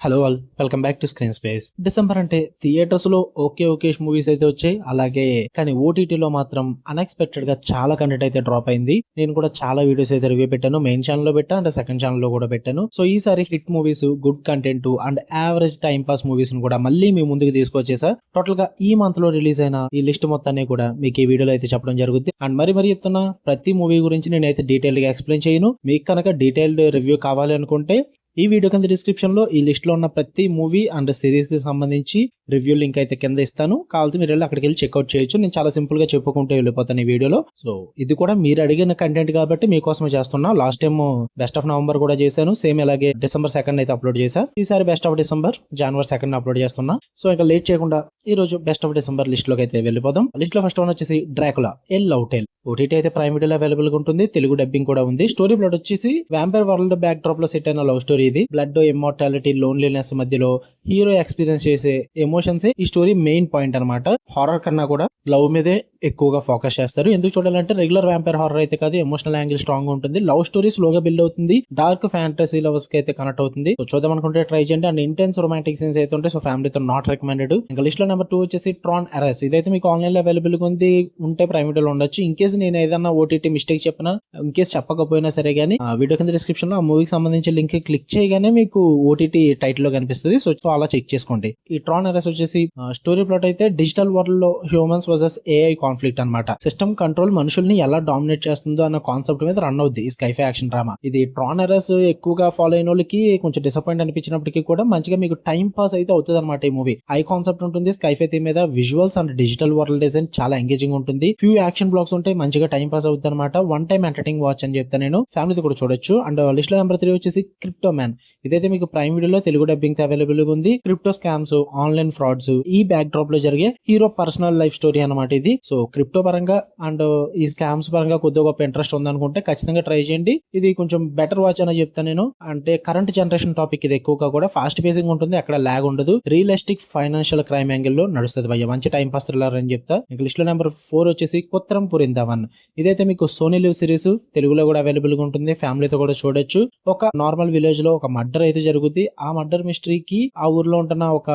Hello all, welcome back to screen space. December అంటే theatres లో okay movies అయితే వచ్చాయి. అలాగే కానీ ఓటీటీలో మాత్రం అన్ఎక్స్పెక్టెడ్ గా చాలా కంటెంట్ అయితే డ్రాప్ అయింది. నేను కూడా చాలా వీడియోస్ అయితే రివ్యూ పెట్టాను, మెయిన్ ఛానల్ లో పెట్టాను అండ్ సెకండ్ ఛానల్ లో కూడా పెట్టాను. సో ఈసారి hit movies, good content and average time pass movies ను కూడా మళ్ళీ మీ ముందుకు తీసుకొచ్చేసా. టోటల్ గా ఈ మంత్ లో రిలీజ్ అయిన ఈ లిస్ట్ మొత్తాన్ని కూడా మీకు ఈ వీడియోలో అయితే చెప్పడం జరుగుతుంది. అండ్ మరి చెప్తున్నా, ప్రతి మూవీ గురించి నేనైతే డీటెయిల్ గా ఎక్స్ప్లెయిన్ చేయను. మీకు కనుక డీటెయిల్డ్ రివ్యూ కావాలి అనుకుంటే ఈ వీడియో కింద డిస్క్రిప్షన్ లో ఈ లిస్ట్ లో ఉన్న ప్రతి మూవీ అండ్ సిరీస్ కి సంబంధించి రివ్యూ లింక్ అయితే కింద ఇస్తాను. కావాలంటే మీరు వెళ్ళి అక్కడికి వెళ్ళి చెక్అౌట్ చేయొచ్చు. నేను చాలా సింపుల్ గా చెప్పుకుంటూ వెళ్ళిపోతాను ఈ వీడియోలో. సో ఇది కూడా మీరు అడిగిన కంటెంట్ కాబట్టి మీకోసమే చేస్తున్నా. Last time best of November కూడా చేశాను, సేమ్ అలాగే డిసెంబర్ 2 అయితే అప్లోడ్ చేశా. ఈసారి best of December January 2 upload చేస్తున్నా. సో ఇంకా లేట్ చేయకుండా ఈ రోజు బెస్ట్ ఆఫ్ డిసెంబర్ లిస్ట్ లోకి అయితే వెళ్ళిపోదాం. లిస్ట్ లో ఫస్ట్ వన్ వచ్చేసి డ్రాకులా ఏ లవ్ టేల్. ఓటీటీ అయితే ప్రైమ్ వీడియోలో అవైలబుల్ గా ఉంటుంది, తెలుగు డబ్బింగ్ కూడా ఉంది. స్టోరీ ప్లాట్ వచ్చేసి వ్యాంపైర్ వరల్డ్ బ్యాక్ డ్రాప్ లో సెట్ అయిన లవ్ స్టోరీ. ఇది బ్లడ్, ఇమ్మోర్టాలిటీ, లోన్లీనెస్ మధ్యలో హీరో ఎక్స్పీరియన్స్ చేసే ఎమోషన్స్ ఈ స్టోరీ మెయిన్ పాయింట్ అనమాట. హారర్ కన్నా కూడా లవ్ మీదే ఎక్కువగా ఫోకస్ చేస్తారు. ఎందుకు చూడాలంటే రెగ్యులర్ వ్యాంపైర్ హారర్ అయితే కాదు, ఎమోషనల్ యాంగిల్ స్ట్రాంగ్ ఉంటుంది, లవ్ స్టోరీ స్లోగా బిల్డ్ అవుతుంది, డార్క్ ఫ్యాంటసీ లవర్స్ కి అయితే కనెక్ట్ అవుతుంది. సో చూద్దాం అనుకుంటే ట్రై చేయండి. అండ్ ఇంటెన్స్ రొమాంటిక్ సీన్స్ అయితే ఉంటాయి. సో ఫ్యామిలీతో నాట్ రికమెండెడ్. ఇంకా లిస్ట్ లో నెంబర్ 2 వచ్చేసి ట్రాన్ ఎరస్. ఇదైతే మీకు ఆన్లైన్ లో అవైలబుల్ గా ఉంది, ఉంటే ప్రైమ్ వీడియోలో ఉండొచ్చు. ఇన్ కేసు నేను ఏదైనా ఓటీటీ మిస్టేక్ చెప్పినా, ఇన్ కేసు చెప్పకపోయినా సరే గానీ వీడియో కింద డిస్క్రిప్షన్ లో ఆ మూవీకి సంబంధించి లింక్ క్లిక్ చేయగానే మీకు ఓటీటీ టైటిల్ లో కనిపిస్తుంది. సో అలా చెక్ చేసుకోండి. ఈ ట్రాన్ ఎరస్ వచ్చేసి స్టోరీ ప్లాట్ అయితే డిజిటల్ వరల్డ్ లో హ్యూమన్స్ వర్సెస్ ఏఐ కాన్ఫ్లిక్ట్ అనమాట. సిస్టమ్ కంట్రోల్ మనుషుల్ని ఎలా డామినేట్ చేస్తుందో అన్న కాన్సెప్ట్ మీద రన్ అవుద్ది ఈ స్కైఫై యాక్షన్ డ్రామా. ఇది ట్రాన్ ఎరస్ ఎక్కువగా ఫాలో అయిన వాళ్ళకి కొంచెం డిసప్పాయింట్ అనిపించినప్పటికీ కూడా మంచిగా మీకు టైం పాస్ అయితే అవుతుంది అనమాట. ఈ మూవీ హై కాన్సెప్ట్ ఉంటుంది, స్కైఫై థీమ్ మీద visuals and digital world design చాలా ఎంగేజింగ్ ఉంటుంది. ఫ్యూ యాక్షన్ బ్లాక్స్ ఉంటాయి, మంచిగా టైం పాస్ అవుతుంది అనమాట. వన్ టైం ఎంటర్టైనింగ్ వాచ్ అని చెప్తా నేను. ఫ్యామిలీతో కూడా చూడొచ్చు. అండ్ లిస్ట్ లో నెంబర్ 3 వచ్చేసి క్రిప్టో మ్యాన్. ఇదైతే మీకు ప్రైమ్ వీడియోలో తెలుగు డబ్బింగ్ అవైలబుల్ గా ఉంది. క్రిప్టో స్కామ్స్, ఆన్లైన్ ఫ్రాడ్స్ ఈ బ్యాక్ డ్రాప్ లో జరిగే హీరో పర్సనల్ లైఫ్ స్టోరీ అనమాట ఇది. సో క్రిప్టో పరంగా అండ్ ఈ స్కామ్స్ పరంగా కొద్దిగా గొప్ప ఇంట్రెస్ట్ ఉందనుకుంటే ఖచ్చితంగా ట్రై చేయండి. ఇది కొంచెం బెటర్ వాచ్ అని చెప్తాను నేను. అంటే కరెంట్ జనరేషన్ టాపిక్ ఇది, ఎక్కువగా కూడా ఫాస్ట్ పేసింగ్ ఉంటుంది, అక్కడ లాగ్ ఉండదు, రియలిస్టిక్ ఫైనాన్షియల్ క్రైమ్ యాంగిల్ లో నడుస్తుంది భయ్య. మంచి టైం పాస్ థ్రిల్లర్ అని చెప్తా. లిస్ట్ లో నెంబర్ 4 వచ్చేసి కొత్తరం పురిందావన్. ఇదైతే మీకు సోనీ లివ్ సిరీస్, తెలుగులో కూడా అవైలబుల్ గా ఉంటుంది, ఫ్యామిలీతో కూడా చూడొచ్చు. ఒక నార్మల్ విలేజ్ లో ఒక మర్డర్ అయితే జరుగుతుంది. ఆ మర్డర్ మిస్టరీకి ఆ ఊర్లో ఉంటున్న ఒక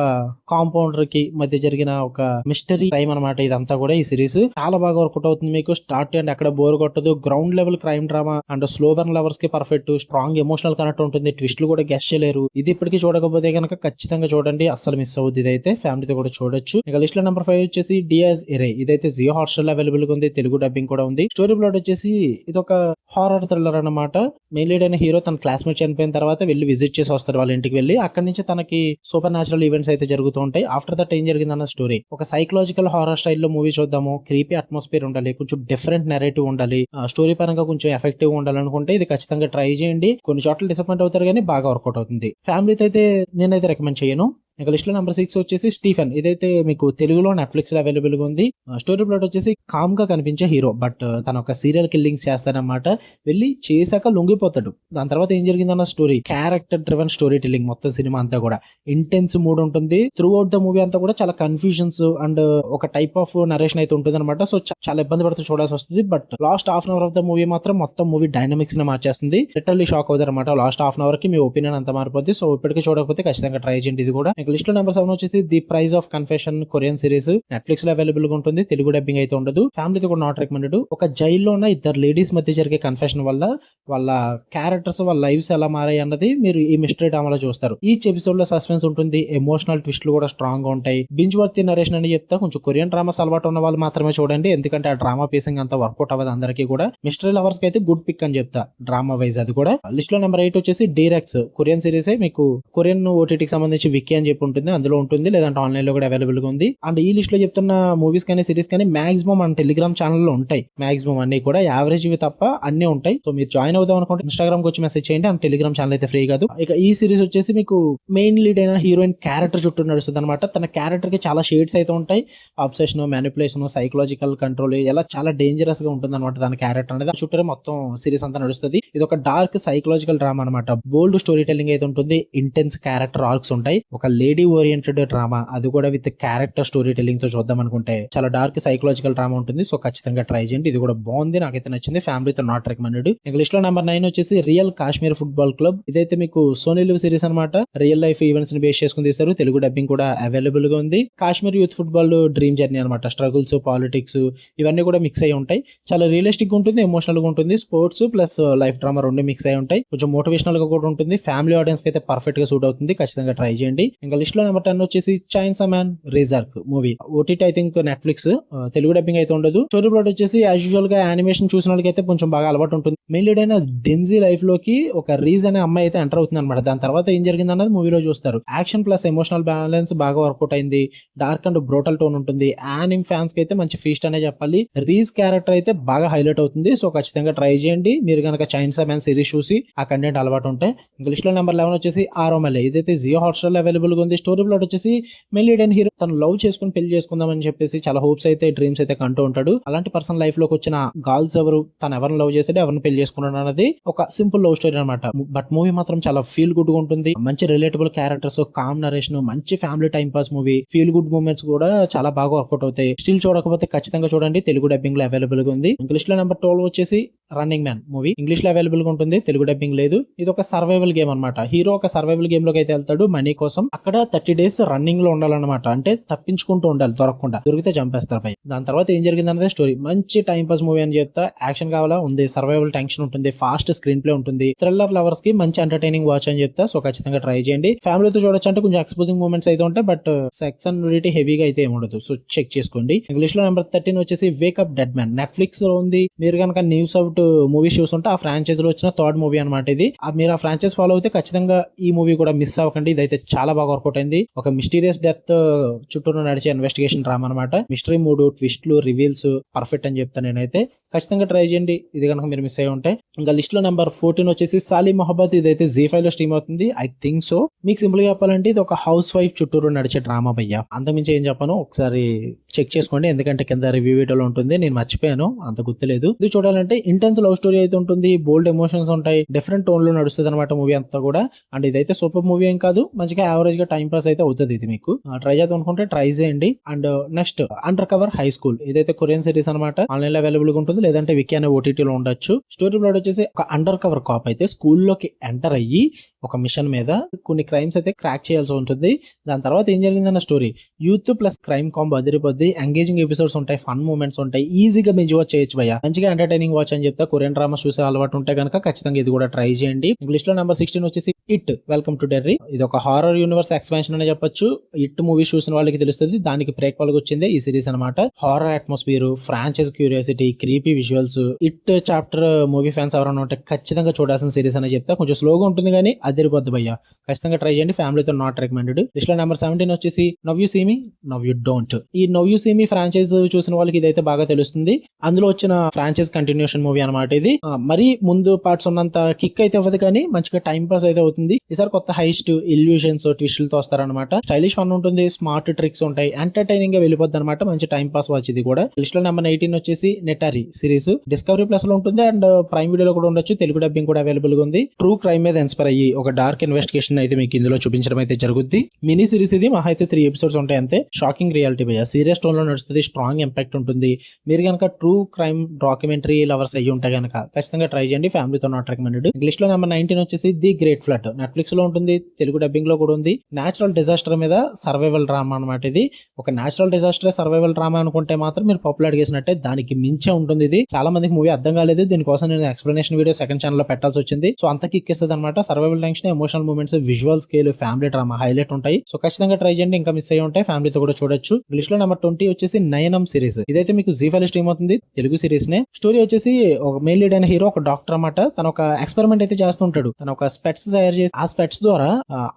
కాంపౌండర్ కి మధ్య జరిగిన ఒక మిస్టరీ క్రైమ్ అనమాట. ఇదంతా కూడా ఈ సిరీస్ చాలా బాగా వర్కౌట్ అవుతుంది మీకు. స్టార్ట్ అండ్ అక్కడ బోర్ కొట్టదు, ground level crime drama and slow burn lovers కి పర్ఫెక్ట్. స్ట్రాంగ్ ఎమోషనల్ కనెక్ట్ ఉంటుంది, ట్విస్ట్లు కూడా గెస్ చేయలేరు. ఇది ఇప్పటికీ చూడకపోతే కనుక ఖచ్చితంగా చూడండి, అస్సలు మిస్ అవుతుంది. ఇదైతే ఫ్యామిలీతో కూడా చూడొచ్చు. ఇక లిస్ట్ లో నెంబర్ 5 వచ్చేసి డియాజ్ ఎరే. ఇదైతే జియో హాట్స్టార్ లో అవైలబుల్ గా ఉంది, తెలుగు డబ్బింగ్ కూడా ఉంది. స్టోరీ ప్లాట్ వచ్చేసి ఇది ఒక హారర్ థ్రిల్లర్ అనమాట. మెయిన్ లీడ్ అయిన హీరో తన క్లాస్మేట్ చనిపోయిన తర్వాత వెళ్ళి విజిట్ చేసి వస్తారు వాళ్ళ ఇంటికి వెళ్ళి. అక్కడి నుంచి తనకి సూపర్ న్యాచురల్ ఈవెంట్స్ అయితే జరుగుతూ ఉంటాయి. ఆఫ్టర్ దట్ ఏం జరిగిందన్న స్టోరీ. ఒక సైకలాజికల్ హారర్ స్టైల్లో మూవీ చూద్దాము, క్రీపీ అట్మాస్ఫియర్ ఉండాలి, కొంచెం డిఫరెంట్ నెరేటివ్ ఉండాలి, స్టోరీ పరంగా కొంచెం ఎఫెక్టివ్ ఉండాలనుకుంటే ఇది ఖచ్చితంగా ట్రై చేయండి. కొన్ని చోట్ల డిసప్పాయింట్ అవుతారు కానీ బాగా వర్కౌట్ అవుతుంది. ఫ్యామిలీతో అయితే నేనైతే రికమెండ్ చేయను. ఇంకా లిస్ట్ లో నెంబర్ 6 వచ్చేసి స్టీఫెన్. ఇదైతే మీకు తెలుగులో నెట్ఫ్లిక్స్ లో అవైలబుల్ గా ఉంది. స్టోరీ ప్లాట్ వచ్చేసి కామ్ గా కనిపించే హీరో, బట్ తన ఒక సీరియల్ కిల్లింగ్స్ చేస్తాడనమాట. వెళ్ళి చేశాక లొంగిపోతాడు. దాని తర్వాత ఏం జరిగిందన్న story. Character driven story telling మొత్తం సినిమా అంతా కూడా. ఇంటెన్స్ మూడ్ ఉంటుంది త్రూ అవుట్ ద మూవీ అంతా కూడా. చాలా కన్ఫ్యూజన్స్ అండ్ ఒక టైప్ ఆఫ్ నరేషన్ అయితే ఉంటుంది అనమాట. సో చాలా ఇబ్బంది పడుతూ చూడాల్సి వస్తుంది. But last half an hour of the movie మాత్రం మొత్తం మూవీ డైనమిక్స్ ని మార్చేస్తుంది. లిటరల్లీ షాక్ అవుతారు అనమాట. లాస్ట్ హాఫ్ అన్ అవర్ కి మీ ఒపీనియన్ అంత మారిపోద్ది. సో ఇప్పటికీ చూడకపోతే ఖచ్చితంగా ట్రై చేయండి ఇది కూడా. లిస్ట్ లో నెంబర్ 7 వచ్చేసి the prize of confession, Korean series, Netflix లో అవైలబుల్ గా ఉంటుంది, తెలుగు డబ్బింగ్ అయితే ఉండదు, ఫ్యామిలీతో కూడా నాట్ రికమెండెడ్. ఒక జైల్లో ఉన్న ఇద్దరు లేడీస్ మధ్య జరిగే కన్ఫెషన్ వల్ల వాళ్ళ క్యారెక్టర్స్, వాళ్ళ లైఫ్స్ ఎలా మారాయి అన్నది మీరు ఈ మిస్టరీ డ్రామాలో చూస్తారు. ఈచ్ ఎపిసోడ్ లో సస్పెన్స్ ఉంటుంది, ఎమోషనల్ ట్విస్ట్లు కూడా స్ట్రాంగ్ గా ఉంటాయి. బింజ్ వర్తి నరేషన్ అని చెప్తా. కొంచెం కొరియన్ డ్రామాస్ అలవాటు ఉన్న వాళ్ళు మాత్రమే చూడండి, ఎందుకంటే ఆ డ్రామా పేసింగ్ అంతా వర్కౌట్ అవ్వదు అందరికీ కూడా. మిస్టరీ లవర్స్ కి అయితే గుడ్ పిక్ అని చెప్తా డ్రామా వైజ్. అది కూడా లిస్ట్ లో నెంబర్ 8 వచ్చేసి డీరెక్స్. కొరియన్ సిరీస్, మీకు కొరియన్ ఓటీటీకి సంబంధించి విక్కీ అని చెప్పి ఉంటుంది, అందులో ఉంటుంది, లేదంటే ఆన్లైన్ లో కూడా అవైలబుల్ గా ఉంది. అండ్ ఈ లిస్ట్ లో చెప్తున్న మూవీస్ కానీ సిరీస్ కానీ మాక్సిమం మన టెలిగ్రామ్ ఛానల్ లో ఉంటాయి. మాక్సిమం అన్ని కూడా యావరేజ్ ఇవి తప్ప అన్ని ఉంటాయి. సో మీరు జాయిన్ అవుదాం అనుకుంటే ఇన్స్టాగ్రామ్ కి వచ్చి మెసేజ్ చేయండి. అండ్ టెలిగ్రామ్ ఛానల్ అయితే ఫ్రీ కాదు. ఇక ఈ సిరీస్ వచ్చేసి మీకు మెయిన్ లీడ్ అయిన హీరోయిన్ క్యారెక్టర్ చుట్టూ నడుస్తుంది అనమాట. తన క్యారెక్టర్ కి చాలా షేడ్స్ అయితే ఉంటాయి. అబ్సెషన్, మ్యానిపులేషన్, సైకలాజికల్ కంట్రోల్, ఇలా చాలా డేంజరస్ గా ఉంటుంది అనమాట తన క్యారెక్టర్ అనేది. చుట్టూ మొత్తం సిరీస్ అంతా నడుస్తుంది. ఇది ఒక డార్క్ సైకలాజికల్ డ్రామా అనమాట. బోల్డ్ స్టోరీ టెల్లింగ్ అయితే ఉంటుంది, ఇంటెన్స్ క్యారెక్టర్ ఆర్క్స్ ఉంటాయి. ఒక లేడీ ఓరియంటెడ్ డ్రామా, అది కూడా విత్ క్యారెక్టర్ స్టోరీ టెల్లింగ్ తో చూద్దాం అనుకుంటే చాలా డార్క్ సైకలాజికల్ డ్రామా ఉంటుంది. సో ఖచ్చితంగా ట్రై చేయండి. ఇది కూడా బాగుంది, నాకైతే నచ్చింది. ఫ్యామిలీతో నాట్ రికమెండెడ్. ఇంగ్లీష్ లో నెంబర్ 9 వచ్చేసి రియల్ కాశ్మీర్ ఫుట్బాల్ క్లబ్. ఇదైతే మీకు సోనీ లివ్ సిరీస్ అనమాట. రియల్ లైఫ్ ఈవెంట్స్ ని బేస్ చేసుకుని తీశారు. తెలుగు డబ్బింగ్ కూడా అవైలబుల్ గా ఉంది. Kashmir youth football dream journey అనమాట. స్ట్రగుల్స్, పాలిటిక్స్ ఇవన్నీ కూడా మిక్స్ అయి ఉంటాయి. చాలా రియలిస్టిక్ గా ఉంటుంది, ఎమోషనల్ గా ఉంటుంది. స్పోర్ట్స్ ప్లస్ లైఫ్ డ్రామా రెండు మిక్స్ అయి ఉంటాయి. కొంచెం మోటివేషనల్ గా కూడా ఉంటుంది. ఫ్యామిలీ ఆడియన్స్ కి అయితే పర్ఫెక్ట్ గా సూట్ అవుతుంది. ఖచ్చితంగా ట్రై చేయండి. ఇంకా లిస్ట్ లో నెంబర్ 10 వచ్చేసి chainsaw man Reze arc movie. OTT I think Netflix. Telugu dubbing అయితే ఉండదు. స్టోరీ ప్లాట్ వచ్చేసి యాజ్ యూజువల్ గా యానిమేషన్ చూసిన వాళ్ళకి అయితే కొంచెం బాగా అలవాటు ఉంటుంది. మెయిన్ లీడ్ అయిన డెన్జీ లైఫ్ లోకి ఒక రీజ్ అనే అమ్మాయి అయితే ఎంటర్ అవుతుంది అనమాట. దాని తర్వాత ఏం జరిగింది అన్నది మూవీలో చూస్తారు. యాక్షన్ ప్లస్ ఎమోషనల్ బ్యాలెన్స్ బాగా వర్కౌట్ అయింది. డార్క్ అండ్ బ్రోటల్ టోన్ ఉంటుంది. యానిమ్ ఫ్యాన్స్ కి అయితే మంచి ఫీస్ట్ అనే చెప్పాలి. రీజ్ క్యారెక్టర్ అయితే బాగా హైలైట్ అవుతుంది. సో ఖచ్చితంగా ట్రై చేయండి. మీరు కనుక చైన్సా మ్యాన్ సిరీస్ చూసి ఆ కంటెంట్ అలవాటు ఉంటే. ఇంగ్లీష్ లో నెంబర్ 11 వచ్చేసి ఆరోమల్లే. ఇదైతే జియో హాట్స్టార్ లో అవైలబుల్ గా ఉంది. స్టోరీ ప్లాట్ వచ్చేసి మెయిన్ లీడ్ అయిన హీరో తను లవ్ చేసుకుని పెళ్లి చేసుకుందామని చెప్పేసి చాలా హోప్స్ అయితే డ్రీమ్స్ అయితే కంటూ ఉంటాడు. అలాంటి పర్సన్ లైఫ్ లోకి వచ్చిన గర్ల్స్ ఎవరు, తను ఎవరిని లవ్ చేసాడు, ఎవరిని పెళ్లి చేసుకున్నాడు అన్నది ఒక సింపుల్ లవ్ స్టోరీ అనమాట. బట్ మూవీ మాత్రం చాలా ఫీల్ గుడ్ గా ఉంటుంది. మంచి రిలేటబుల్ క్యారెక్టర్స్, కామ్ నరేషన్, మంచి family time pass movie. Feel good moments కూడా చాలా బాగా వర్కౌట్ అవుతాయి. స్టిల్ చూడకపోతే ఖచ్చితంగా చూడండి. తెలుగు డబ్బింగ్ లో అవైలబుల్ గా ఉంది. ఇంగ్లీష్ లో నెంబర్ 12 వచ్చేసి రన్నింగ్ మ్యాన్ మూవీ. ఇంగ్లీష్ లో అవైలబుల్ గా ఉంటుంది. తెలుగు డబ్బింగ్ లేదు. ఇది ఒక సర్వైవల్ గేమ్ అనమాట. హీరో ఒక సర్వైవల్ గేమ్ లోకి అయితే వెళ్తాడు మనీ కోసం. అక్కడ 30 days రన్నింగ్ లో ఉండాలన్నమాట. అంటే తప్పించుకుంటూ ఉండాలి, దొరకకుండా. దొరికితే చంపేస్తారు పై. దాని తర్వాత ఏం జరిగింది అన్నదే స్టోరీ. మంచి టైం పాస్ మూవీ అని చెప్తా. యాక్షన్ కావాలా ఉంది, సర్వైవల్ టెన్షన్ ఉంటుంది, ఫాస్ట్ స్క్రీన్ ప్లే ఉంటుంది. థ్రిల్లర్ లవర్స్ కి మంచి ఎంటర్టైనింగ్ వాచ్ అని చెప్తా. సో ఖచ్చితంగా ట్రై చేయండి. ఫ్యామిలీతో చూడొచ్చు అంటే కొంచెం ఎక్స్పోజింగ్ మూమెంట్స్ అయితే ఉంటాయి. బట్ సెక్స్ అండ్ నూడిటీ హెవీగా అయితే ఏమి ఉండదు. సో చెక్ చేసుకోండి. ఇంగ్లీష్ లో నెంబర్ 13 వచ్చేసి వేకప్ డెడ్ మ్యాన్. నెట్ఫ్లిక్స్ లో ఉంది. మీరు కనుక న్యూస్ అవుట్ మూవీస్ చూస్తుంటే ఆ ఫ్రాంచైజ్ లో వచ్చిన థర్డ్ మూవీ అనమాట ఇది. మీరు ఆ ఫ్రాంచైజ్ ఫాలో అయితే ఖచ్చితంగా ఈ మూవీ కూడా మిస్ అవ్వకండి. ఇదైతే చాలా బాగా వర్కౌట్ అయింది. ఒక మిస్టీరియస్ డెత్ చుట్టూ నడిచే ఇన్వెస్టిగేషన్ డ్రామా అనమాట. మిస్టరీ మూడ్, ట్విస్ట్లు, రివీల్స్ పర్ఫెక్ట్ అని చెప్తాను నేనైతే. ఖచ్చితంగా ట్రై చేయండి ఇది కనుక మీరు మిస్ అయ్యి ఉంటే. ఇంకా లిస్ట్ లో నెంబర్ 14 వచ్చేసి సాలి మొహబ్బత్. ఇదైతే Z5 లో స్ట్రీమ్ అవుతుంది. I think so. మీకు సింపుల్ గా చెప్పాలంటే ఇది ఒక హౌస్ వైఫ్ చుట్టూరు నడిచే డ్రామా భయ్యా. అంతకుమించి ఏం చెప్పను, ఒకసారి చెక్ చేసుకోండి. ఎందుకంటే కింద రివ్యూ వీడియోలో ఉంటుంది. నేను మర్చిపోయాను, అంత గుర్తులేదు. ఇది చూడాలంటే ఇంటెన్స్ లవ్ స్టోరీ అయితే ఉంటుంది. బోల్డ్ ఎమోషన్స్ ఉంటాయి. డిఫరెంట్ టోన్ లో నడుస్తుంది అనమాట మూవీ అంతా కూడా. అండ్ ఇదైతే సూపర్ మూవీ ఏం కాదు. మంచిగా యావరేజ్ గా టైం పాస్ అయితే అవుతుంది. ఇది మీకు ట్రై చేద్దాం అనుకుంటే ట్రై చేయండి. And next under cover high school. ఇదైతే కొరియన్ సిరీస్ అనమాట. ఆన్లైన్ లో అవైలబుల్ గా ఉంటుంది. లేదంటే వికీ అనే OTT లో ఉండొచ్చు. స్టోరీ ప్లాట్ వచ్చేసి ఒక అండర్ కవర్ కాప్ అయితే స్కూల్లోకి ఎంటర్ అయ్యి ఒక మిషన్ మీద కొన్ని క్రైమ్స్ అయితే క్రాక్ చేయాల్సి ఉంటుంది. దాని తర్వాత ఏం జరిగిందన్న story. Youth plus crime combo అదిరిపోద్ది. ఎంగేజింగ్ ఎపిసోడ్స్ ఉంటాయి, ఫన్ మూమెంట్స్ ఉంటాయి. ఈజీగా బింజ్ వాచ్ చేయొచ్చు భయ్య. మంచిగా ఎంటర్టైనింగ్ వాచ్ అని చెప్తా. కొరియన్ డ్రామాస్ చూసే అలవాటు ఉంటే కనుక ఖచ్చితంగా ఇది కూడా ట్రై చేయండి. ఇంగ్లీష్ లో నెంబర్ 16 వచ్చేసి ఇట్ వెల్కమ్ టు డెర్రీ. ఇది ఒక హారర్ యూనివర్స్ ఎక్స్పాన్షన్ అని చెప్పొచ్చు. ఇట్ మూవీ చూసిన వాళ్ళకి తెలుస్తుంది. దానికి ప్రేక్షకులకు వచ్చిందే ఈ సిరీస్ అనమాట. Horror atmosphere, franchise curiosity, creepy visuals. It chapter movie fans ఎవరైనా ఉంటే ఖచ్చితంగా చూడాల్సిన సిరీస్ అని చెప్తా. కొంచెం స్లోగా ఉంటుంది కానీ అదిరిపోద్ది భయ్య. ఖచ్చితంగా ట్రై చేయండి. ఫ్యామిలీతో నాట్ రికమెండెడ్. లిస్ట్ లో నెంబర్ 17 వచ్చేసి now you see me now you don't. ఈ now you see me franchise చూసిన వాళ్ళకి ఇదైతే బాగా తెలుస్తుంది. అందులో వచ్చిన ఫ్రాంచైజ్ కంటిన్యూషన్ మూవీ అనమాట ఇది. మరీ ముందు పార్ట్స్ ఉన్నంత కిక్ అయితే అవ్వదు కానీ మంచిగా టైం పాస్ అయితే అవుతుంది. ఈసారి కొత్త హైస్ట్, ఇల్యూషన్స్, ట్విస్టులతో వస్తారనమాట. స్టైలిష్ ఫన్ ఉంటుంది, స్మార్ట్ ట్రిక్స్ ఉంటాయి, ఎంటర్టైనింగ్ గా వెళ్ళిపోద్ది అనమాట. మంచి టైం పాస్ వాచ్ ఇది కూడా. లిస్ట్ లో నెంబర్ 18 వచ్చేసి నెటారీ సిరీస్. డిస్కవరీ ప్లస్ లో ఉంటుంది అండ్ ప్రైమ్ వీడియోలో కూడా ఉండొచ్చు. తెలుగు డబ్బింగ్ కూడా అవైలబుల్ గా ఉంది. ట్రూ క్రైమ్ మీద ఇన్స్పైర్ అయ్యి ఒక డార్క్ ఇన్వెస్టిగేషన్ అయితే మీకు ఇందులో చూపించడం అయితే జరుగుద్ది. మినీ సిరీస్ ఇది. మహా అయితే 3 episodes ఉంటాయి అంతే. షాకింగ్ రియాలిటీ భయ్య. సీరియస్ టోన్ లో నడుస్తుంది. స్ట్రాంగ్ ఇంపాక్ట్ ఉంటుంది. మీరు కనుక ట్రూ క్రైమ్ డాక్యుమెంటరీ లవర్స్ అయ్యి ఉంటే కనుక ఖచ్చితంగా ట్రై చేయండి. ఫ్యామిలీతో నాట్ రికమెండెడ్. ఇంగ్లీష్ లో నెంబర్ 19 వచ్చేసి ది గ్రేట్ ఫ్లడ్. నెట్ఫ్లిక్స్ లో ఉంటుంది. తెలుగు డబ్బింగ్ లో కూడా ఉంది. నేచురల్ డిజాస్టర్ మీద సర్వైవల్ డ్రామా అనమాట ఇది. ఒక నేచురల్ డిజాస్టర్ సర్వైవల్ డ్రామా అనుకుంటే మాత్రం మీరు పాపులర్ అడిగేసినట్టే. దానికి మించే ఉంటుంది ఇది. చాలా మందికి మూవీ అర్థం కాలేదు. దీనికోసం నేను ఎక్స్ప్లెనేషన్ వీడియో సెకండ్ ఛానల్ లో పెట్టాల్సి వచ్చింది. సో అంత కిక్ ఇస్తుంది అనమాట. Survival tension, emotional moments, visual scale, family drama highlight ఉంటాయి. సో ఖచ్చితంగా ట్రై చేయండి. ఇంకా మిస్ అయ్యి ఉంటాయి ఫ్యామిలీతో కూడా చూడొచ్చు. ఇంగ్లీష్ లో నెంబర్ 20 వచ్చేసి నయనం సిరీస్. ఇదైతే మీకు Z5 స్ట్రీమ్ అవుతుంది. తెలుగు సిరీస్ నే. స్టోరీ వచ్చేసి ఒక మెయిన్ లీడ్ అయిన హీరో ఒక డాక్టర్ అన్నమాట. తన ఒక ఎక్స్పెరిమెంట్ అయితే చేస్తుంటాడు. తన ఒక స్పెట్స్ తయారు చేసి ఆ స్పెట్స్ ద్వారా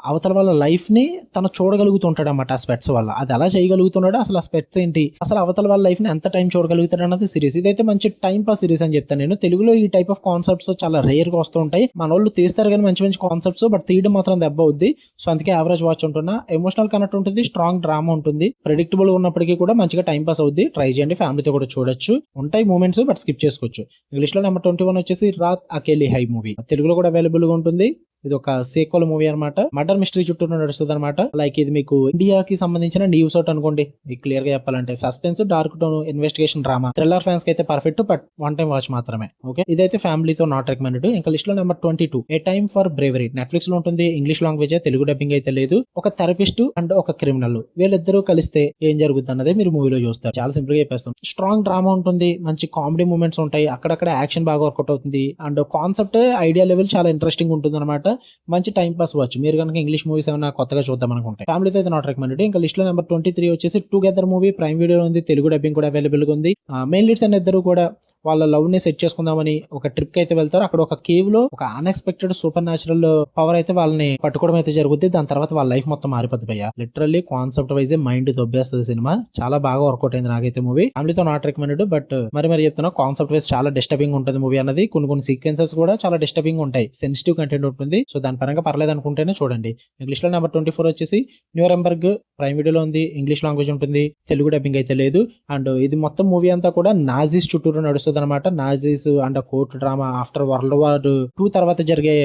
అవతల వాళ్ళ లైఫ్ ని తను చూడగలుగుతుంటాడు అన్నమాట. ఆ స్పెట్స్ వల్ల అది ఎలా చేయగలుగుతున్నాడు, అసలు ఆ స్పెట్స్ ఏంటి, అసలు అవతల వాళ్ళ లైఫ్ ని ఎంత టైం చూడగలుగుతాడు అన్నది సిరీస్. ఇదైతే మంచి టైం పాస్ సిరీస్ అని చెప్తాను నేను. తెలుగులో ఈ టైప్ ఆఫ్ కాన్సెప్ట్స్ చాలా రేర్ గా వస్తూ ఉంటాయి. మన వాళ్ళు తీస్తారు కానీ మంచి మంచి కాన్సెప్ట్స్, బట్ తీయడం మాత్రం దెబ్బ అవుద్ది. సో అందుకే యావరేజ్ వాచ్ ఉంటున్నా. ఎమోషనల్ కనెక్ట్ ఉంటుంది, స్ట్రాంగ్ డ్రామా ఉంటుంది, ప్రెడిక్టబుల్ ఉన్నప్పటికీ కూడా మంచిగా టైం పాస్ అవుద్ది. ట్రై చేయండి, ఫ్యామిలీతో కూడా చూడొచ్చు. ఉంటాయి మూమెంట్స్ బట్ స్కిప్ చేసుకోవచ్చు. ఇంగ్లీష్ లో నెంబర్ 21 వచ్చేసి రాత్ అకేలీ హై మూవీ. తెలుగులో కూడా అవైలబుల్ గా ఉంటుంది. ఇది ఒక సీక్వెల్ మూవీ అనమాట. మర్డర్ మిస్టరీ చుట్టూ నడుస్తుంది అనమాట. లైక్ ఇది మీకు ఇండియాకి సంబంధించిన న్యూస్ అవుట్ అనుకోండి. మీకు క్లియర్ గా చెప్పాలంటే suspense, dark tone, investigation drama, thriller fans కి అయితే perfect, but one time watch మాత్రమే. ఓకే, ఇదైతే ఫ్యామిలీతో నాట్ రికమెండెడ్. ఇంకా లిస్ట్ లో number 22 A time for bravery. Netflix లో ఉంటుంది. ఇంగ్లీష్ లాంగ్వేజ్, తెలుగు డబ్బింగ్ అయితే లేదు. ఒక థెరపిస్ట్ అండ్ ఒక క్రిమినల్, వీళ్ళిద్దరూ కలిస్తే ఏం జరుగుతుంది అన్నదే మీరు మూవీలో చూస్తారు. చాలా సింపుల్ గా చెప్పేస్తాం. స్ట్రాంగ్ డ్రామా ఉంటుంది, మంచి కామెడీ మూమెంట్స్ ఉంటాయి, అక్కడక్కడ యాక్షన్ బాగా వర్కౌట్ అవుతుంది, అండ్ కాన్సెప్ట్ ఐడియా లెవెల్ చాలా ఇంట్రెస్టింగ్ ఉంటుంది అనమాట. మంచి టైం పాస్ వచ్చు మీరు కనుక ఇంగ్లీష్ మూవీస్ ఏమైనా కొత్తగా చూద్దాం అనుకుంటే. ఫ్యామిలీతో అయితే నాట్ రికమెండెడ్. ఇంకా లిస్ట్ లో నెంబర్ 23 వచ్చేసి టుగెదర్ మూవీ. ప్రైమ్ వీడియో ఉంది, తెలుగు డబ్బింగ్ కూడా అవైలబుల్ గా ఉంది. మెయిన్ లీడ్స్ అనే ఇద్దరు కూడా వాళ్ళ లవ్ ని సెట్ చేసుకుందామని ఒక ట్రిప్ కి అయితే వెళ్తారు. అక్కడ ఒక కేవ్ లో ఒక అన్ఎక్స్పెక్టెడ్ సూపర్ న్యాచురల్ పవర్ అయితే వాళ్ళని పట్టుకోవడం అయితే జరుగుతుంది. దాని తర్వాత వాళ్ళ లైఫ్ మొత్తం మారిపోతుంది భయ్య. లిటరల్లీ కాన్సెప్ట్ వైజ్ మైండ్ దొబ్బేస్తుంది సినిమా. చాలా బాగా వర్కౌట్ అయింది నాకైతే మూవీ. ఫ్యామిలీతో నాట్ రికమెండెడ్, బట్ మరి చెప్తున్నా, కాన్సెప్ట్ వైజ్ చాలా డిస్టర్బింగ్ ఉంటుంది మూవీ అన్నది. కొన్ని సీక్వెన్సెస్ కూడా చాలా డిస్టర్బింగ్ ఉంటాయి, సెన్సిటివ్ కంటెంట్ ఉంటుంది. సో దాని పరంగా పర్లేదు అనుకుంటేనే చూడండి. ఇంగ్లీష్ లో నెంబర్ 24 వచ్చేసి న్యూరెంబర్గ్. ప్రైమ్ వీడియోలో ఉంది, ఇంగ్లీష్ లాంగ్వేజ్ ఉంటుంది, తెలుగు డబ్బింగ్ అయితే లేదు. అండ్ ఇది మొత్తం మూవీ అంతా కూడా నాజీస్ చుట్టూరు నడుస్తుంది అనమాట. Nazis and court drama after world war 2 తర్వాత జరిగే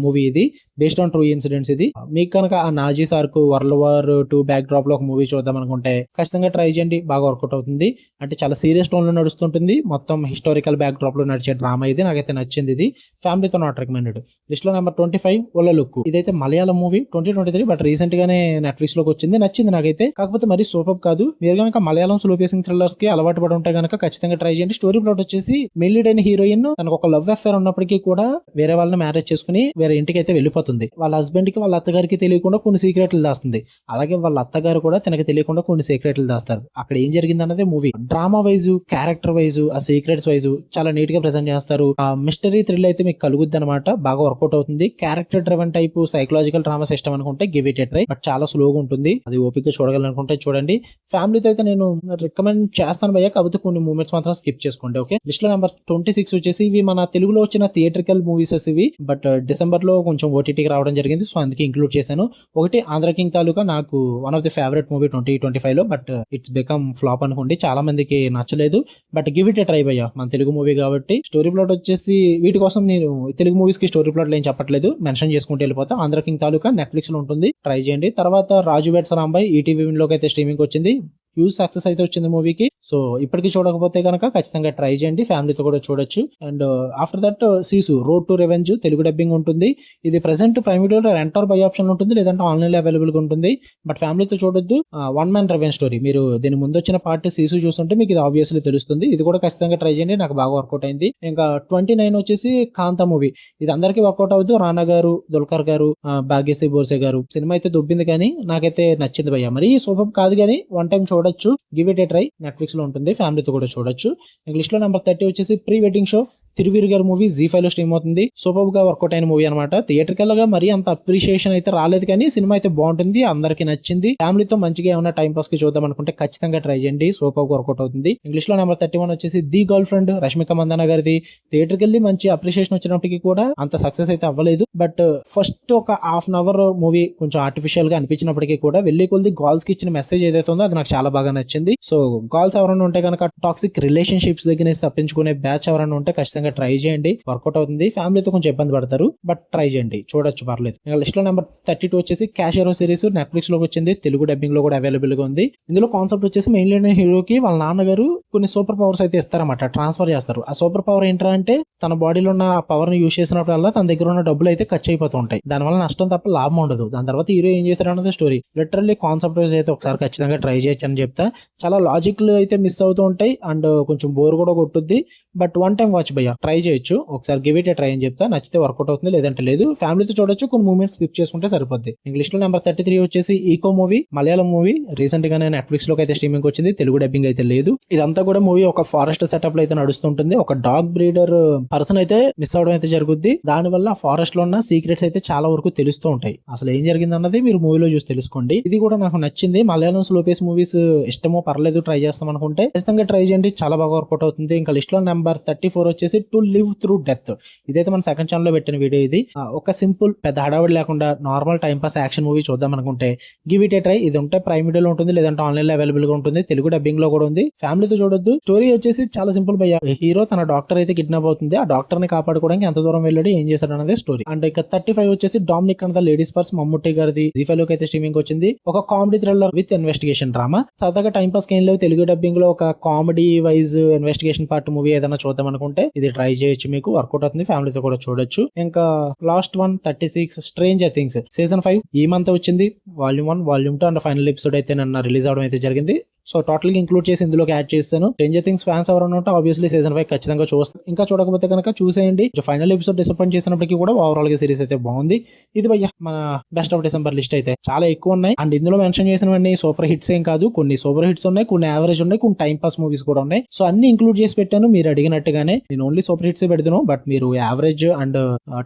మూవీ ఇది, బేస్డ్ ఆన్ ట్రూ ఇన్సిడెంట్స్. ఇది మీకు కనుక ఆ Nazis arc, world war 2 back drop లో ఒక మూవీ చూద్దాం అనుకుంటే ఖచ్చితంగా ట్రై చేయండి, బాగా వర్కౌట్ అవుతుంది. అంటే చాలా సీరియస్ టోన్ లో నడుస్తుంటుంది, మొత్తం హిస్టారికల్ బ్యాక్ డ్రాప్ లో నడిచే డ్రామా ఇది. నాకైతే నచ్చింది ఇది. ఫ్యామిలీతో నాట్ రికమెండెడ్. లిస్ట్ లో నెంబర్ 25 ఒల లుక్. ఇదైతే మలయాళం మూవీ 2023, బట్ రీసెంట్ గానే నెట్ఫ్లిక్స్ లోకి వచ్చింది. నచ్చింది నాకైతే, కాకపోతే మరి సూపర్ కాదు. మీరు కనుక మలయాళం స్లో పేసింగ్ థ్రిల్లర్స్ కి అలవాటు పడి ఉంటే కనుక ఖచ్చితంగా ట్రై చేయండి. స్టోరీ ప్లాట్ వచ్చేసి మెయిన్ లీడ్ అయిన హీరోయిన్ తనకు ఒక లవ్ అఫేర్ ఉన్నప్పటికీ కూడా వేరే వాళ్ళని మ్యారేజ్ చేసుకుని వేరే ఇంటికి అయితే వెళ్ళిపోతుంది. వాళ్ళ హస్బెండ్ కి, వాళ్ళ అత్తగారికి తెలియకుండా కొన్ని సీక్రెట్లు దాస్తుంది. అలాగే వాళ్ళ అత్తగారు కూడా తనకి తెలియకుండా కొన్ని సీక్రెట్లు దాస్తారు. అక్కడ ఏం జరిగింది అన్నదే movie. Drama wise, character wise, ఆ సీక్రెట్స్ వైజ్ చాలా నీట్ గా ప్రెజెంట్ చేస్తారు. ఆ మిస్టరీ థ్రిల్ అయితే మీకు కలుగుద్ది అనమాట. బాగా వర్కౌట్ అవుతుంది. Character driven type psychological drama system అనుకుంటే give it a try, but చాలా స్లోగా ఉంటుంది. అది ఓపిక చూడగలనుకుంటే చూడండి. ఫ్యామిలీతో అయితే నేను రికమెండ్ చేస్తాను భయ్య, కాకపోతే కొన్ని మూమెంట్స్ మాత్రం స్కిప్ చేసుకోండి. ఓకే, లిస్ట్ లో నెంబర్ 26 వచ్చేసి ఇవి మన తెలుగులో వచ్చిన థియేట్రికల్ మూవీస్ ఇవి, బట్ డిసెంబర్ లో కొంచెం ఓటీటీకి రావడం జరిగింది. సో అందుకే ఇంక్లూడ్ చేశాను. ఒకటి ఆంధ్ర కింగ్ తాలూకా, నాకు one of the favourite movie 2025 లో, బట్ ఇట్స్ బికమ్ ఫ్లాప్ అనుకోండి. చాలా మందికి నచ్చలేదు, but give it a try భయ్య. మన తెలుగు మూవీ కాబట్టి. స్టోరీ ప్లాట్ వచ్చేసి వీటి కోసం నేను తెలుగు మూవీస్ కి స్టోరీ ప్లాట్ ఏం చెప్పట్లేదు, మెన్షన్ చేసుకుంటూ వెళ్ళిపోతా. ఆంధ్ర కింగ్ తాలూకా నెట్ఫ్లిక్స్ లో ఉంటుంది, ట్రై చేయండి. తర్వాత రాజు వెడ్స్ రాంబాయ్ ఈటీవీ లోకి అయితే స్ట్రీమింగ్ వచ్చింది. హ్యూజ్ సక్సెస్ అయితే వచ్చింది మూవీకి. సో ఇప్పటికీ చూడకపోతే కనుక ఖచ్చితంగా ట్రై చేయండి, ఫ్యామిలీతో కూడా చూడొచ్చు. And after that Sisu road to revenge Telugu dubbing ఉంటుంది. ఇది ప్రెసెంట్ ప్రైమ్ వీడియోలో రెంట్ ఆర్ బై ఆప్షన్ ఉంటుంది, లేదంటే ఆన్లైన్ లో అవైలబుల్ గా ఉంటుంది, బట్ ఫ్యామిలీతో చూడొద్దు. One man revenge story. మీరు దీని ముందు వచ్చిన పార్ట్ సీసు చూస్తుంటే మీకు ఇది ఆబ్వియస్లీ తెలుస్తుంది. ఇది కూడా ఖచ్చితంగా ట్రై చేయండి, నాకు బాగా వర్కౌట్ అయింది. ఇంకా 29 వచ్చేసి కాంతా మూవీ. ఇది అందరికీ వర్కౌట్ అవుతుంది. రానా గారు, దుల్కర్ గారు, భాగ్యశ్రీ బోర్సే గారు. సినిమా అయితే దొబ్బింది, కానీ నాకైతే నచ్చింది భయ్య. మరి సూపర్ కాదు, కానీ వన్ టైం చూడొచ్చు, give it A try. Netflix లో ఉంటుంది, ఫ్యామిలీతో కూడా చూడొచ్చు. ఇంగ్లీష్ లో నెంబర్ 30 వచ్చేసి ప్రీ వెడ్డింగ్ షో. తిరువీరు గారి మూవీ జీ5 లో స్ట్రీమ్ అవుతుంది. సూపర్ గా వర్కౌట్ అయిన మూవీ అనమాట. థియేటర్కల్ గా మరి అంత అప్రిషియేషన్ అయితే రాలేదు, కానీ సినిమా అయితే బాగుంటుంది, అందరికి నచ్చింది. ఫ్యామిలీతో మంచిగా ఏమైనా టైం పాస్ కి చూద్దాం అనుకుంటే ఖచ్చితంగా ట్రై చేయండి, సూపర్ గా వర్కౌట్ అవుతుంది. ఇంగ్లీష్ లో నెంబర్ 31 వచ్చేసి the girlfriend, Rashmika Mandanna గారిది. థియేటర్కి వెళ్ళి మంచి అప్రిషియేషన్ వచ్చినప్పటికీ కూడా అంత సక్సెస్ అయితే అవ్వలేదు, బట్ ఫస్ట్ ఒక హాఫ్ అన్ అవర్ మూవీ కొంచెం ఆర్టిఫిషియల్ గా అనిపించినప్పటికీ కూడా వెళ్ళి కొద్ది గర్ల్స్ కి ఇచ్చిన మెసేజ్ ఏదైతే ఉందో అది నాకు చాలా బాగా నచ్చింది. సో గర్ల్స్ ఎవరైనా ఉంటే కనుక టాక్సిక్ రిలేషన్షిప్స్ దగ్గర నుంచి తప్పించుకునే బ్యాచ్ ఎవరైనా ఉంటే ఖచ్చితంగా ట్రై చేయండి, వర్కౌట్ అవుతుంది. ఫ్యామిలీతో కొంచెం ఇబ్బంది పడతారు, బట్ ట్రై చేయండి, చూడొచ్చు, పర్లేదు. లిస్ట్ లో నెంబర్ 32 వచ్చేసి క్యాషియరో సిరీస్. నెట్ఫ్లిక్స్ లోకి వచ్చింది, తెలుగు డబ్బింగ్ లో కూడా అవైలబుల్ గా ఉంది. ఇందులో కాన్సెప్ట్ వచ్చేసి మెయిన్ లీడ్ హీరోకి వాళ్ళ నాన్నగారు కొన్ని సూపర్ పవర్స్ అయితే ఇస్తారన్నమాట, ట్రాన్స్ఫర్ చేస్తారు. ఆ సూపర్ పవర్ ఏంటంటే తన బాడీలో ఉన్న పవర్ ని యూజ్ చేసినప్పుడల్లా తన దగ్గర ఉన్న డబ్బులు అయితే ఖర్చు అయిపోతూ ఉంటాయి. దానివల్ల నష్టం తప్ప లాభం ఉండదు. దాని తర్వాత హీరో ఏం చేశారు అన్నది స్టోరీ. లిటరల్లీ కాన్సెప్ట్ వైజ్ అయితే ఒకసారి ఖచ్చితంగా ట్రై చేయొచ్చు అని చెప్తా. చాలా లాజిక్ అయితే మిస్ అవుతూ ఉంటాయి, అండ్ కొంచెం బోర్ కూడా కొట్టుద్ది, బట్ వన్ టైం వాచ్ భయ్య, ట్రై చేయొచ్చు. ఒకసారి గివ్ ఇట్ ట్రై అని చెప్తా, నచ్చితే వర్కౌట్ అవుతుంది, లేదంటే లేదు. ఫ్యామిలీతో చూడొచ్చు, కొన్ని మూమెంట్స్ స్కిప్ చేసుకుంటే సరిపోద్ది. ఇంగ్లీష్ లో నెంబర్ 33 వచ్చేసి Eko movie, Malayalam movie. Recent గానే నెట్ఫ్లిక్స్ లోకి అయితే స్ట్రీమింగ్ వచ్చింది, తెలుగు డబ్బింగ్ అయితే లేదు. ఇదంతా కూడా మూవీ ఒక ఫారెస్ట్ సెటప్ లో అయితే నడుస్తుంటుంది. ఒక డాగ్ బ్రీడర్ పర్సన్ అయితే మిస్ అవడం అయితే జరుగుద్ది. దాని వల్ల ఫారెస్ట్ లో ఉన్న సీక్రెట్స్ అయితే చాలా వరకు తెలుస్తూ ఉంటాయి. అసలు ఏం జరిగింది అన్నది మీరు మూవీలో చూసి తెలుసుకోండి. ఇది కూడా నాకు నచ్చింది. మలయాళం స్లో పేస్ మూవీస్ ఇష్టమో పర్లేదు ట్రై చేస్తాం అనుకుంటే ఖచ్చితంగా ట్రై చేయండి, చాలా బాగా వర్కౌట్ అవుతుంది. ఇంకా లిస్ట్ లో నెంబర్ 34 వచ్చేసి టు లివ్ త్రూ డెత్. ఇదైతే మన సెకండ్ ఛానల్ లో పెట్టిన వీడియో ఇది. ఒక సింపుల్ పెద్ద హడావిడి లేకుండా normal time pass action movie చూద్దాం అనుకుంటే గివ్ ఇట్ ఏ ట్రై. ఇది ఉంటే ప్రైమ్ వీడియోలో ఉంటుంది, లేదంటే ఆన్లైన్ లో అవైలబుల్ గా ఉంటుంది. తెలుగు డబ్బింగ్ లో కూడా ఉంది. ఫ్యామిలీతో చూడొద్దు. స్టోరీ వచ్చేసి చాలా సింపుల్ భయ్య. హీరో తన డాక్టర్ అయితే కిడ్నాప్ అవుతుంది. ఆ డాక్టర్ ని కాపాడుకోవడానికి ఎంత దూరం వెళ్ళాడు, ఏం చేశాడు అనేది స్టోరీ. అండ్ ఇక 35 వచ్చేసి Dominic and the ladies purse Mammootty గారిది జీ5 లోకి అయితే స్ట్రీమింగ్ వచ్చింది. ఒక comedy thriller with investigation drama. సరదాగా టైం పాస్ ఏం లేవు. తెలుగు డబ్బింగ్ లో ఒక comedy wise investigation part movie ఏదైనా చూద్దాం అనుకుంటే ఇది ట్రై చేయొచ్చు. మీకు వర్కౌట్ అవుతుంది. ఫ్యామిలీతో కూడా చూడొచ్చు. ఇంకా last one 36 stranger things season 5 ఈ మంత్ వచ్చింది. Volume 1, volume 2 and final episode అయితే నిన్న రిలీజ్ అవడం అయితే జరిగింది. సో టోటల్ గా ఇంక్లూడ్ చేసి ఇందులోకి యాడ్ చేస్తాను. స్ట్రేంజర్ థింగ్స్ ఫ్యాన్స్ ఎవరైనా ఉంటే ఆబ్వియస్లీ సీజన్ 5 ఖచ్చితంగా చూస్తాను. ఇంకా చూడకపోతే కనుక చూసేయండి. ఫైనల్ ఎపిసోడ్ డిసప్పాయింట్ చేసినప్పటికీ కూడా ఓవరాల్ గా సిరీస్ అయితే బాగుంది. ఇది భయ్య మన బెస్ట్ ఆఫ్ డిసెంబర్ లిస్ట్ అయితే చాలా ఎక్కువ ఉన్నాయి. అండ్ ఇందులో మెన్షన్ చేసినవన్నీ సూపర్ హిట్స్ ఏం కాదు. కొన్ని సూపర్ హిట్స్ ఉన్నాయి, కొన్ని యావరేజ్ ఉన్నాయి, కొన్ని టైం పాస్ మూవీస్ కూడా ఉన్నాయి. సో అన్ని ఇంక్లూడ్ చేసి పెట్టాను. మీరు అడిగినట్టుగానే నేను ఓన్లీ సూపర్ హిట్స్ పెడుతున్నాను. బట్ మీరు average and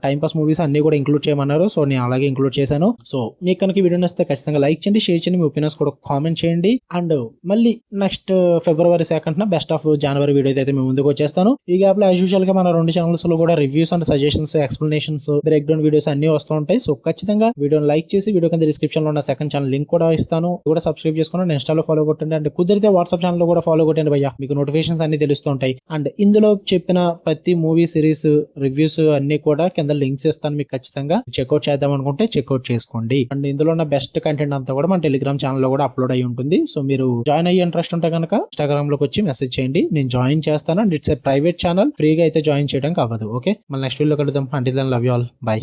time pass movies అన్ని కూడా ఇంక్లూడ్ చేయమన్నారు. సో నేను అలాగే ఇంక్లూడ్ చేశాను. సో మీకు కనుక వీడియో నచ్చితే ఖచ్చితంగా లైక్ చేయండి, షేర్ చేయండి, మీ ఒపీనియన్స్ కూడా కామెంట్ చేయండి. అండ్ మళ్ళీ next February 2nd best of January video అయితే మేము ముందుకు వచ్చేస్తాను. ఈ గ్యాప్ లో యాజ్ యూజువల్ గా మన 2 ఛానల్స్ లో కూడా reviews and suggestions, explanations, break down videos అన్ని వస్తూ ఉంటాయి. సో ఖచ్చితంగా వీడియోని లైక్ చేసి వీడియో కింద డిస్క్రిప్షన్ లో ఉన్న సెకండ్ ఛానల్ లింక్ కూడా ఇస్తాను. కూడా సబ్స్క్రైబ్ చేసుకోండి, ఇన్స్టాలో ఫాలో కొట్టండి. అండ్ కుదిరితే వాట్సాప్ ఛానల్ లో కూడా ఫాలో కొట్టండి భయ్య. మీకు నోటిఫికేషన్స్ అన్ని తెలుస్తూ ఉంటాయి. అండ్ ఇందులో చెప్పిన ప్రతి మూవీ సిరీస్ రివ్యూస్ అన్ని కూడా కింద లింక్స్ ఇస్తాను. మీకు ఖచ్చితంగా చెక్అౌట్ చేద్దాం అనుకుంటే చెక్అౌట్ చేసుకోండి. అండ్ ఇందులో ఉన్న బెస్ట్ కంటెంట్ అంతా కూడా మన టెలిగ్రామ్ ఛానల్ లో కూడా అప్లోడ్ అయ్యి ఉంటుంది. సో మీరు జాయిన్ అయ్యే ఇంట్రెస్ట్ ఉంటే కనుక ఇన్స్టాగ్రామ్ లోకి వచ్చి మెసేజ్ చేయండి, నేను జాయిన్ చేస్తాను. And it's a private channel, ఫ్రీగా అయితే జాయిన్ చేయడం అవ్వదు. ఓకే, మళ్ళీ నెక్స్ట్ వీడియో కలుద్దాం. Until then love you all, by.